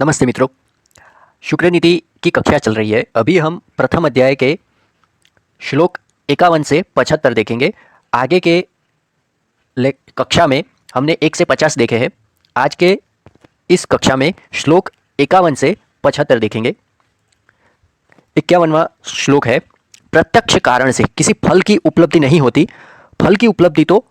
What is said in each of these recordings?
नमस्ते मित्रों। शुक्र नीति की कक्षा चल रही है। अभी हम प्रथम अध्याय के श्लोक 51 से 75 देखेंगे। आगे के कक्षा में हमने 1 से 50 देखे हैं। आज के इस कक्षा में श्लोक 51 से 75 देखेंगे। 51वां श्लोक है, प्रत्यक्ष कारण से किसी फल की उपलब्धि नहीं होती। फल की उपलब्धि तो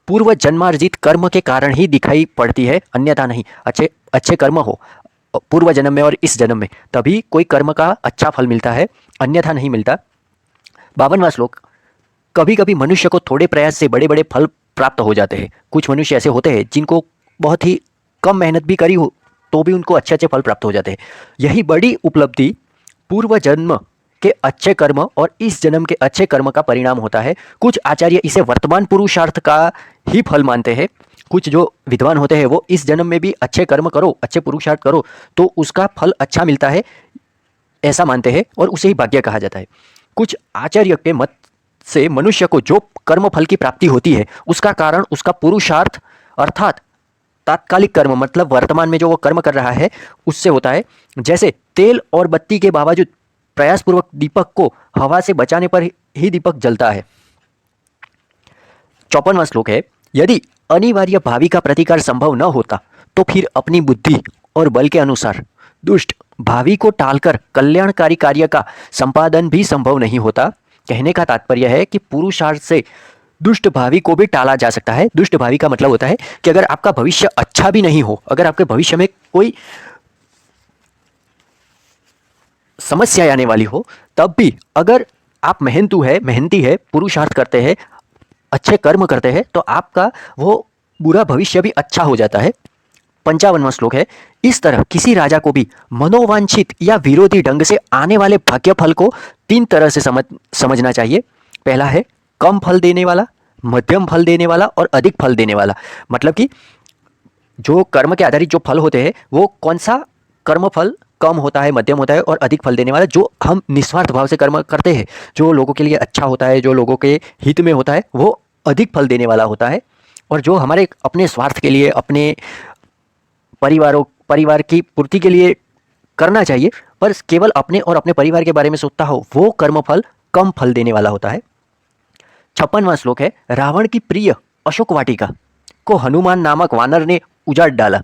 पूर्व जन्मार्जित कर्म के कारण ही दिखाई पड़ती है, अन्यथा नहीं। अच्छे अच्छे कर्म हो पूर्व जन्म में और इस जन्म में, तभी कोई कर्म का अच्छा फल मिलता है, अन्यथा नहीं मिलता। 52वां श्लोक, कभी कभी मनुष्य को थोड़े प्रयास से बड़े बड़े फल प्राप्त हो जाते हैं। कुछ मनुष्य ऐसे होते हैं जिनको बहुत ही कम मेहनत भी करी हो तो भी उनको अच्छे अच्छे फल प्राप्त हो जाते हैं। यही बड़ी उपलब्धि पूर्व जन्म के अच्छे कर्म और इस जन्म के अच्छे कर्म का परिणाम होता है। कुछ आचार्य इसे वर्तमान पुरुषार्थ का ही फल मानते हैं। कुछ जो विद्वान होते हैं वो इस जन्म में भी अच्छे कर्म करो, अच्छे पुरुषार्थ करो तो उसका फल अच्छा मिलता है, ऐसा मानते हैं और उसे ही भाग्य कहा जाता है। कुछ आचार्य के मत से मनुष्य को जो कर्म फल की प्राप्ति होती है उसका कारण उसका पुरुषार्थ अर्थात तात्कालिक कर्म, मतलब वर्तमान में जो वो कर्म कर रहा है उससे होता है। जैसे तेल और बत्ती के बावजूद प्रयासपूर्वक दीपक को हवा से बचाने पर ही दीपक जलता है। 54वां श्लोक है, यदि अनिवार्य भावी का प्रतिकार संभव न होता तो फिर अपनी बुद्धि और बल के अनुसार दुष्ट भावी को टालकर कल्याणकारी कार्य का संपादन भी संभव नहीं होता। कहने का तात्पर्य है कि पुरुषार्थ से दुष्ट भावी को भी टाला जा सकता है। दुष्ट भावी का मतलब होता है कि अगर आपका भविष्य अच्छा भी नहीं हो, अगर आपके भविष्य में कोई समस्या आने वाली हो, तब भी अगर आप मेहनती है, पुरुषार्थ करते हैं, अच्छे कर्म करते हैं तो आपका वो बुरा भविष्य भी अच्छा हो जाता है। 55वां श्लोक है, इस तरह किसी राजा को भी मनोवांछित या विरोधी ढंग से आने वाले भाग्य फल को 3 तरह से समझना चाहिए। पहला है कम फल देने वाला, मध्यम फल देने वाला और अधिक फल देने वाला। मतलब कि जो कर्म के आधारित जो फल होते हैं वो कौन सा कर्म फल कम होता है, मध्यम होता है और अधिक फल देने वाला, जो हम निस्वार्थ भाव से कर्म करते हैं, जो लोगों के लिए अच्छा होता है, जो लोगों के हित में होता है, वो अधिक फल देने वाला होता है। और जो हमारे अपने स्वार्थ के लिए, अपने परिवार की पूर्ति के लिए करना चाहिए पर केवल अपने और अपने परिवार के बारे में सोचता हो, वो कर्मफल कम फल देने वाला होता है। 56वां श्लोक है, रावण की प्रिय अशोक वाटिका को हनुमान नामक वानर ने उजाड़ डाला।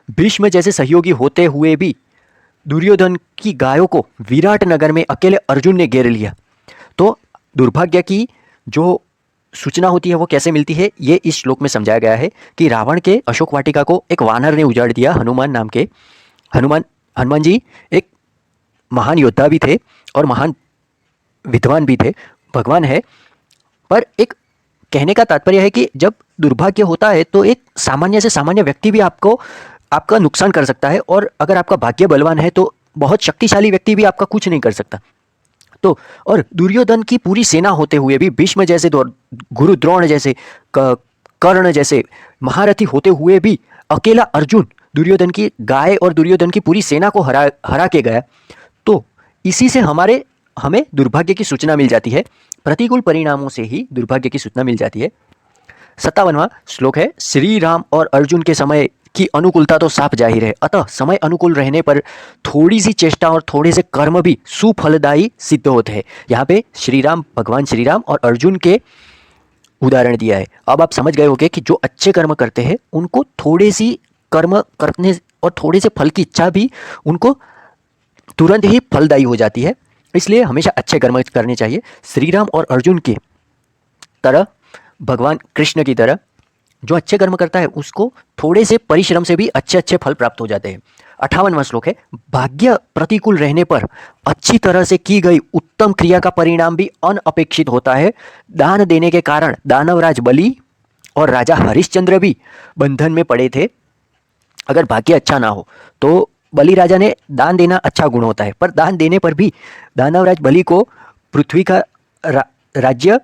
भीष्म जैसे सहयोगी होते हुए भी दुर्योधन की गायों को विराट नगर में अकेले अर्जुन ने घेर लिया। तो दुर्भाग्य की जो सूचना होती है वो कैसे मिलती है, ये इस श्लोक में समझाया गया है कि रावण के अशोक वाटिका को एक वानर ने उजाड़ दिया। हनुमान नाम के हनुमान जी एक महान योद्धा भी थे और महान विद्वान भी थे, भगवान है। पर एक कहने का तात्पर्य है कि जब दुर्भाग्य होता है तो एक सामान्य से सामान्य व्यक्ति भी आपका नुकसान कर सकता है, और अगर आपका भाग्य बलवान है तो बहुत शक्तिशाली व्यक्ति भी आपका कुछ नहीं कर सकता। तो और दुर्योधन की पूरी सेना होते हुए भी, भीष्म जैसे, गुरु द्रोण जैसे, कर्ण जैसे महारथी होते हुए भी अकेला अर्जुन दुर्योधन की गाय और दुर्योधन की पूरी सेना को हरा के गया। तो इसी से हमें दुर्भाग्य की सूचना मिल जाती है। प्रतिकूल परिणामों से ही दुर्भाग्य की सूचना मिल जाती है। 57वां श्लोक है, श्री राम और अर्जुन के समय की अनुकूलता तो साफ जाहिर है, अतः समय अनुकूल रहने पर थोड़ी सी चेष्टा और थोड़े से कर्म भी सुफलदायी सिद्ध होते हैं। यहाँ पे भगवान श्री राम और अर्जुन के उदाहरण दिया है। अब आप समझ गए होंगे कि जो अच्छे कर्म करते हैं उनको थोड़े सी कर्म करने और थोड़े से फल की इच्छा भी उनको तुरंत ही फलदायी हो जाती है। इसलिए हमेशा अच्छे कर्म करने चाहिए। श्री राम और अर्जुन की तरह, भगवान कृष्ण की तरह जो अच्छे कर्म करता है उसको थोड़े से परिश्रम से भी अच्छे अच्छे फल प्राप्त हो जाते हैं। 58वां श्लोक है, भाग्य प्रतिकूल रहने पर अच्छी तरह से की गई उत्तम क्रिया का परिणाम भी अनअपेक्षित होता है। दान देने के कारण दानवराज बलि और राजा हरिश्चंद्र भी बंधन में पड़े थे। अगर भाग्य अच्छा ना हो तो बलि राजा ने दान देना अच्छा गुण होता है, पर दान देने पर भी दानवराज बलि को पृथ्वी का राज्य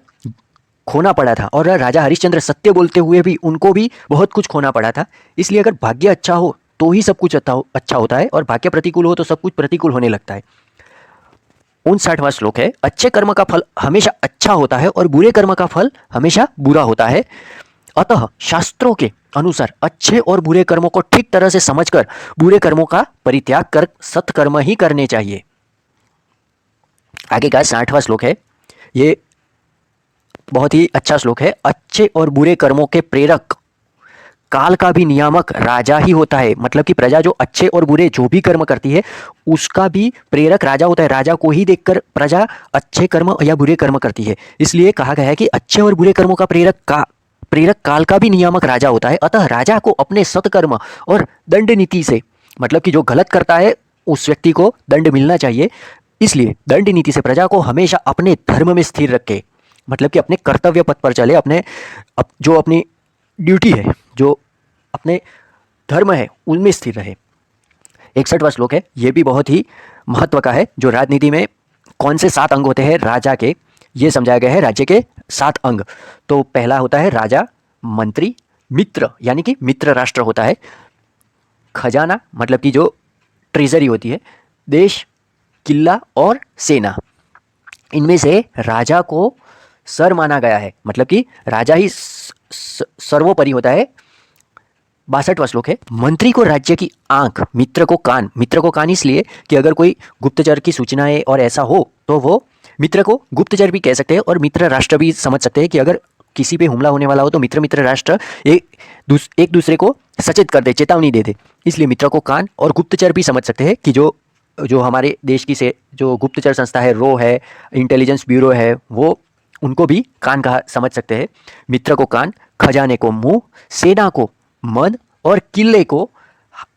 खोना पड़ा था, और राजा हरिश्चंद्र सत्य बोलते हुए भी उनको भी बहुत कुछ खोना पड़ा था। इसलिए अगर भाग्य अच्छा हो तो ही सब कुछ अच्छा होता है, और भाग्य प्रतिकूल हो तो सब कुछ प्रतिकूल होने लगता है। 59वां श्लोक है, अच्छे कर्म का फल हमेशा अच्छा होता है और बुरे कर्म का फल हमेशा बुरा होता है। अतः शास्त्रों के अनुसार अच्छे और बुरे कर्मों को ठीक तरह से समझकर बुरे कर्मों का परित्याग कर सत्कर्म ही करने चाहिए। आगे का 60वां श्लोक है, ये बहुत ही अच्छा श्लोक है। अच्छे और बुरे कर्मों के प्रेरक काल का भी नियामक राजा ही होता है। मतलब कि प्रजा जो अच्छे और बुरे जो भी कर्म करती है उसका भी प्रेरक राजा होता है। राजा को ही देखकर प्रजा अच्छे कर्म या बुरे कर्म करती है। इसलिए कहा गया है कि अच्छे और बुरे कर्मों का प्रेरक काल का भी नियामक राजा होता है। अतः राजा को अपने सत्कर्म और दंड नीति से, मतलब कि जो गलत करता है उस व्यक्ति को दंड मिलना चाहिए, इसलिए दंड नीति से प्रजा को हमेशा अपने धर्म में स्थिर रखे, मतलब कि अपने कर्तव्य पथ पर चले, जो अपनी ड्यूटी है, जो अपने धर्म है उनमें स्थिर रहे। 61वां श्लोक है, ये भी बहुत ही महत्व का है। जो राजनीति में कौन से 7 अंग होते हैं राजा के, ये समझाया गया है। राज्य के 7 अंग, तो पहला होता है राजा, मंत्री, मित्र यानी कि मित्र राष्ट्र होता है, खजाना मतलब कि जो ट्रेजरी होती है, देश, किला और सेना। इनमें से राजा को सर माना गया है, मतलब कि राजा ही सर्वोपरि होता है। 62वां श्लोक है, मंत्री को राज्य की आंख, मित्र को कान। मित्र को कान इसलिए कि अगर कोई गुप्तचर की सूचनाएं और ऐसा हो तो वो मित्र को गुप्तचर भी कह सकते हैं और मित्र राष्ट्र भी समझ सकते हैं कि अगर किसी पे हमला होने वाला हो तो मित्र राष्ट्र एक दूसरे को सचेत कर दे, चेतावनी दे दे। इसलिए मित्र को कान, और गुप्तचर भी समझ सकते हैं कि जो हमारे देश की से जो गुप्तचर संस्था है, रो है, इंटेलिजेंस ब्यूरो है, वो उनको भी कान कहा समझ सकते हैं। मित्र को कान, खजाने को मुंह, सेना को मन और किले को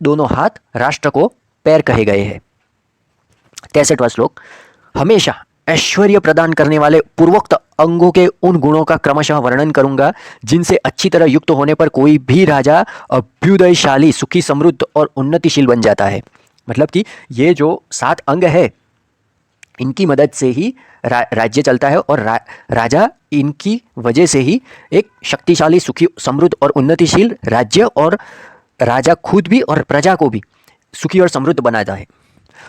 दोनों हाथ, राष्ट्र को पैर कहे गए हैं। 63वां श्लोक, हमेशा ऐश्वर्य प्रदान करने वाले पूर्वोक्त अंगों के उन गुणों का क्रमशः वर्णन करूंगा जिनसे अच्छी तरह युक्त होने पर कोई भी राजा अभ्युदयशाली, सुखी, समृद्ध और उन्नतिशील बन जाता है। मतलब कि ये जो 7 अंग है इनकी मदद से ही राज्य चलता है और राजा इनकी वजह से ही एक शक्तिशाली, सुखी, समृद्ध और उन्नतिशील राज्य और राजा खुद भी और प्रजा को भी सुखी और समृद्ध बनाता है।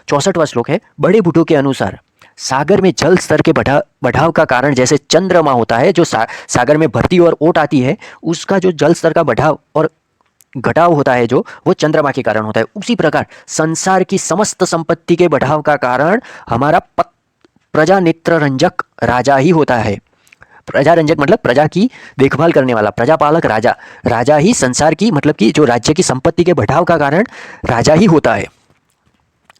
64वां श्लोक है, बड़े बूढ़ों के अनुसार सागर में जल स्तर के बढ़ाव का कारण जैसे चंद्रमा होता है, जो सागर में भरती और ओट आती है, उसका जो जल स्तर का बढ़ाव और घटाव होता है जो वो चंद्रमा के कारण होता है। उसी प्रकार संसार की समस्त संपत्ति के बढ़ाव का कारण हमारा प्रजा नेत्र रंजक राजा ही होता है। प्रजा रंजक मतलब प्रजा की देखभाल करने वाला, प्रजापालक राजा। राजा ही संसार की, मतलब कि जो राज्य की संपत्ति के बढ़ाव का कारण राजा ही होता है।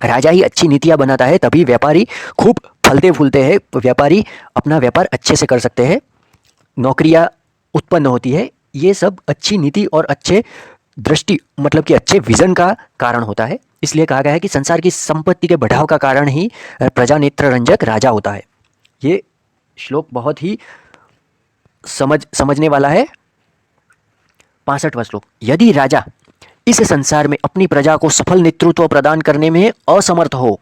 राजा ही अच्छी नीतियां बनाता है, तभी व्यापारी खूब फलते फूलते हैं, व्यापारी अपना व्यापार अच्छे से कर सकते हैं, नौकरियां उत्पन्न होती है। ये सब अच्छी नीति और अच्छे दृष्टि, मतलब कि अच्छे विजन का कारण होता है। इसलिए कहा गया है कि संसार की संपत्ति के बढ़ाव का कारण ही प्रजा नेत्र रंजक राजा होता है। ये श्लोक बहुत ही समझने वाला है। 65वां श्लोक, यदि राजा इस संसार में अपनी प्रजा को सफल नेतृत्व प्रदान करने में असमर्थ हो,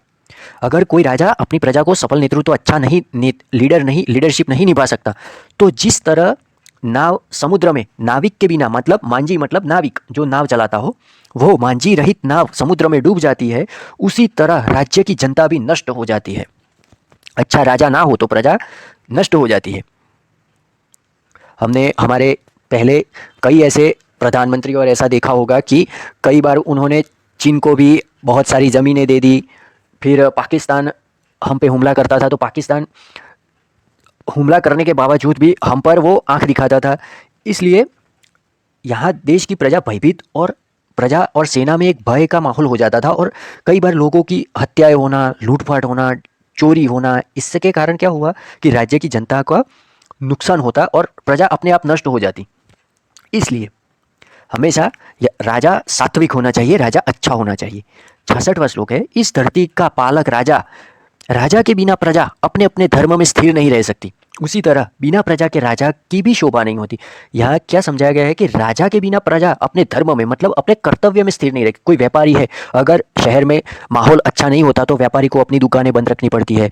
अगर कोई राजा अपनी प्रजा को सफल नेतृत्व, अच्छा नहीं, लीडरशिप नहीं निभा सकता, तो जिस तरह नाव समुद्र में नाविक के बिना, मतलब मांझी मतलब नाविक जो नाव चलाता हो, वो मांझी रहित नाव समुद्र में डूब जाती है, उसी तरह राज्य की जनता भी नष्ट हो जाती है। अच्छा राजा ना हो तो प्रजा नष्ट हो जाती है। हमने हमारे पहले कई ऐसे प्रधानमंत्री और ऐसा देखा होगा कि कई बार उन्होंने चीन को भी बहुत सारी ज़मीनें दे दी, फिर पाकिस्तान हम पे हमला करता था तो पाकिस्तान हमला करने के बावजूद भी हम पर वो आंख दिखाता था। इसलिए यहाँ देश की प्रजा भयभीत और प्रजा और सेना में एक भय का माहौल हो जाता था और कई बार लोगों की हत्याएं होना, लूटपाट होना, चोरी होना, इसके कारण क्या हुआ कि राज्य की जनता का नुकसान होता और प्रजा अपने आप नष्ट हो जाती। इसलिए हमेशा राजा सात्विक होना चाहिए, राजा अच्छा होना चाहिए। 66वां श्लोक है, इस धरती का पालक राजा, राजा के बिना प्रजा अपने अपने धर्म में स्थिर नहीं रह सकती, उसी तरह बिना प्रजा के राजा की भी शोभा नहीं होती। यहाँ क्या समझाया गया है कि राजा के बिना प्रजा अपने धर्म में, मतलब अपने कर्तव्य में स्थिर नहीं रहती। कोई व्यापारी है, अगर शहर में माहौल अच्छा नहीं होता तो व्यापारी को अपनी दुकानें बंद रखनी पड़ती है,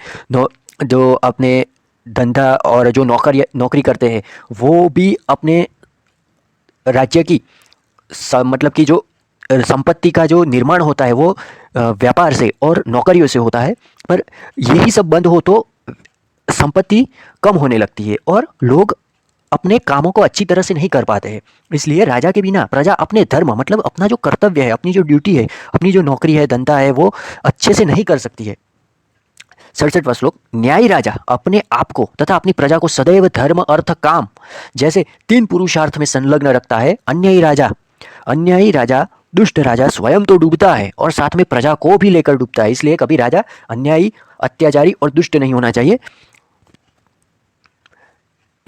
जो अपने धंधा और जो नौकरी करते हैं वो भी अपने राज्य की मतलब कि जो संपत्ति का जो निर्माण होता है वो व्यापार से और नौकरियों से होता है। पर यही सब बंद हो तो संपत्ति कम होने लगती है और लोग अपने कामों को अच्छी तरह से नहीं कर पाते हैं। इसलिए राजा के बिना प्रजा अपने धर्म मतलब अपना जो कर्तव्य है, अपनी जो ड्यूटी है, अपनी जो नौकरी है, धंधा है, वो अच्छे से नहीं कर सकती है। 67वां श्लोक, न्यायी राजा अपने आप को तथा अपनी प्रजा को सदैव धर्म अर्थ काम जैसे 3 पुरुषार्थ में संलग्न रखता है। अन्यायी राजा दुष्ट राजा स्वयं तो डूबता है और साथ में प्रजा को भी लेकर डूबता है। इसलिए कभी राजा अन्यायी, अत्याचारी और दुष्ट नहीं होना चाहिए।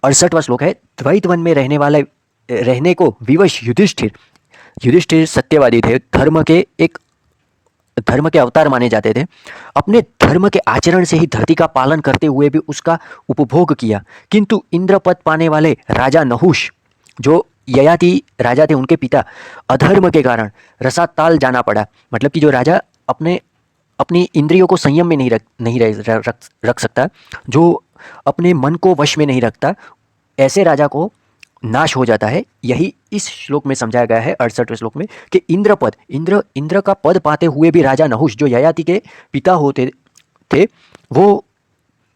68वां श्लोक है, द्वैत वन में रहने को विवश युधिष्ठिर सत्यवादी थे, धर्म के अवतार माने जाते थे। अपने धर्म के आचरण से ही धरती का पालन करते हुए भी उसका उपभोग किया, किंतु इंद्र पद पाने वाले राजा नहुष जो ययाति राजा थे, उनके पिता अधर्म के कारण रसाताल जाना पड़ा। मतलब कि जो राजा अपनी इंद्रियों को संयम में नहीं रख सकता, जो अपने मन को वश में नहीं रखता, ऐसे राजा को नाश हो जाता है। यही इस श्लोक में समझाया गया है 68वें श्लोक में कि इंद्र का पद पाते हुए भी राजा नहुष जो ययाति के पिता होते थे, वो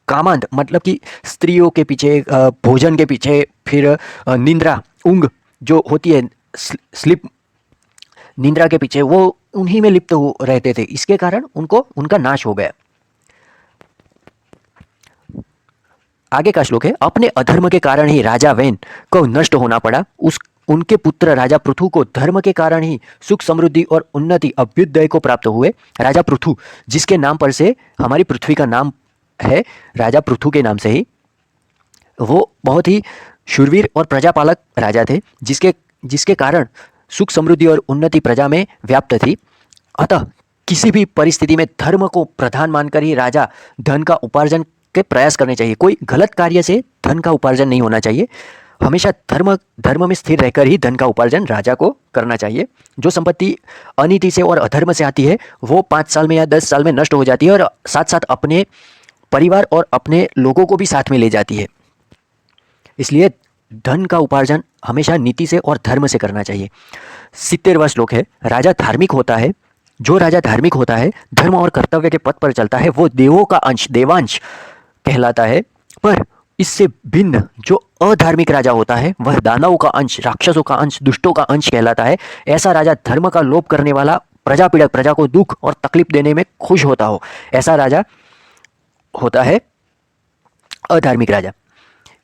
कामांध मतलब कि स्त्रियों के पीछे, भोजन के पीछे, फिर निंद्रा, ऊंघ जो होती है, स्लिप, निंद्रा के पीछे, वो उन्हीं में लिप्त हो रहते थे। इसके कारण उनका नाश हो गया। आगे का श्लोक है, अपने अधर्म के कारण ही राजा वैन को नष्ट होना पड़ा। उनके पुत्र राजा पृथु को धर्म के कारण ही सुख, समृद्धि और उन्नति, अभ्युदय को प्राप्त हुए। राजा पृथु जिसके नाम पर से हमारी पृथ्वी का नाम है, राजा पृथु के नाम से ही, वो बहुत ही शूरवीर और प्रजापालक राजा थे, जिसके कारण सुख, समृद्धि और उन्नति प्रजा में व्याप्त थी। अतः किसी भी परिस्थिति में धर्म को प्रधान मानकर ही राजा धन का उपार्जन के प्रयास करने चाहिए। कोई गलत कार्य से धन का उपार्जन नहीं होना चाहिए। हमेशा धर्म में स्थिर रहकर ही धन का उपार्जन राजा को करना चाहिए। जो संपत्ति अनीति से और अधर्म से आती है वो 5 साल में या 10 साल में नष्ट हो जाती है और साथ साथ अपने परिवार और अपने लोगों को भी साथ में ले जाती है। इसलिए धन का उपार्जन हमेशा नीति से और धर्म से करना चाहिए। 70वां श्लोक है, राजा धार्मिक होता है, जो राजा धार्मिक होता है, धर्म और कर्तव्य के पथ पर चलता है, वो देवों का अंश, देवांश कहलाता है। पर इससे भिन्न जो अधार्मिक राजा होता है वह दानवों का अंश, राक्षसों का अंश, दुष्टों का अंश कहलाता है। ऐसा राजा धर्म का लोप करने वाला, प्रजा पीड़क, प्रजा को दुख और तकलीफ देने में खुश होता हो, ऐसा राजा होता है अधार्मिक राजा।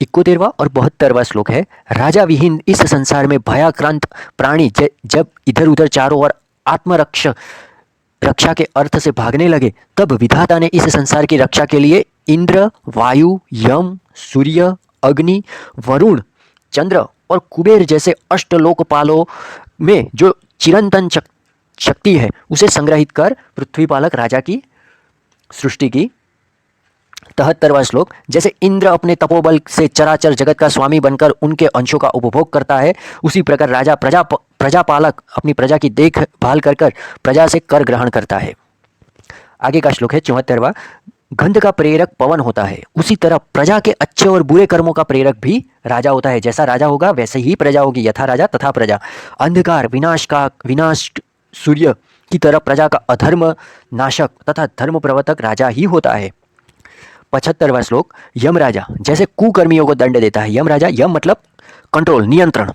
71वां और 72वां श्लोक है, राजा विहीन इस संसार में भयाक्रांत प्राणी जब इधर उधर चारों ओर रक्षा के अर्थ से भागने लगे, तब विधाता ने इस संसार की रक्षा के लिए इंद्र, वायु, यम, सूर्य, अग्नि, वरुण, चंद्र और कुबेर जैसे अष्टलोकपालों में जो चिरंतन शक्ति है उसे संग्रहित कर पृथ्वीपालक राजा की सृष्टि की। 73वां श्लोक, जैसे इंद्र अपने तपोबल से चराचर जगत का स्वामी बनकर उनके अंशों का उपभोग करता है, उसी प्रकार राजा प्रजापालक अपनी प्रजा की देखभाल कर प्रजा से कर ग्रहण करता है। आगे का श्लोक है 74वां, गंध का प्रेरक पवन होता है, उसी तरह प्रजा के अच्छे और बुरे कर्मों का प्रेरक भी राजा होता है। जैसा राजा होगा वैसे ही प्रजा होगी, यथा राजा तथा प्रजा। अंधकार विनाश सूर्य की तरह प्रजा का अधर्म नाशक तथा धर्म प्रवर्तक राजा ही होता है। 75वां श्लोक, यम राजा जैसे कुकर्मियों को दंड देता है। यम मतलब कंट्रोल, नियंत्रण।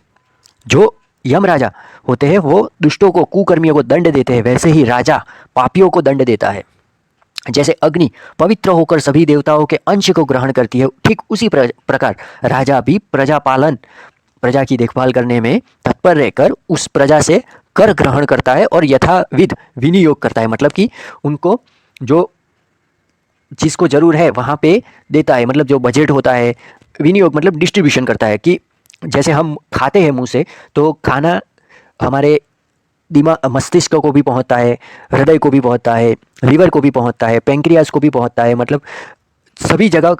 जो यम राजा होते हैं वो दुष्टों को, कुकर्मियों को दंड देते हैं, वैसे ही राजा पापियों को दंड देता है। जैसे अग्नि पवित्र होकर सभी देवताओं के अंश को ग्रहण करती है, ठीक उसी प्रकार राजा भी प्रजा की देखभाल करने में तत्पर रहकर उस प्रजा से कर ग्रहण करता है और यथाविध विनियोग करता है। मतलब कि उनको जो जिसको जरूर है वहाँ पे देता है। मतलब जो बजट होता है, विनियोग मतलब डिस्ट्रीब्यूशन करता है कि जैसे हम खाते हैं मुंह से, तो खाना हमारे दिमाग, मस्तिष्क को भी पहुंचता है, हृदय को भी पहुंचता है, लीवर को भी पहुंचता है, पैंक्रियाज को भी पहुंचता है। मतलब सभी जगह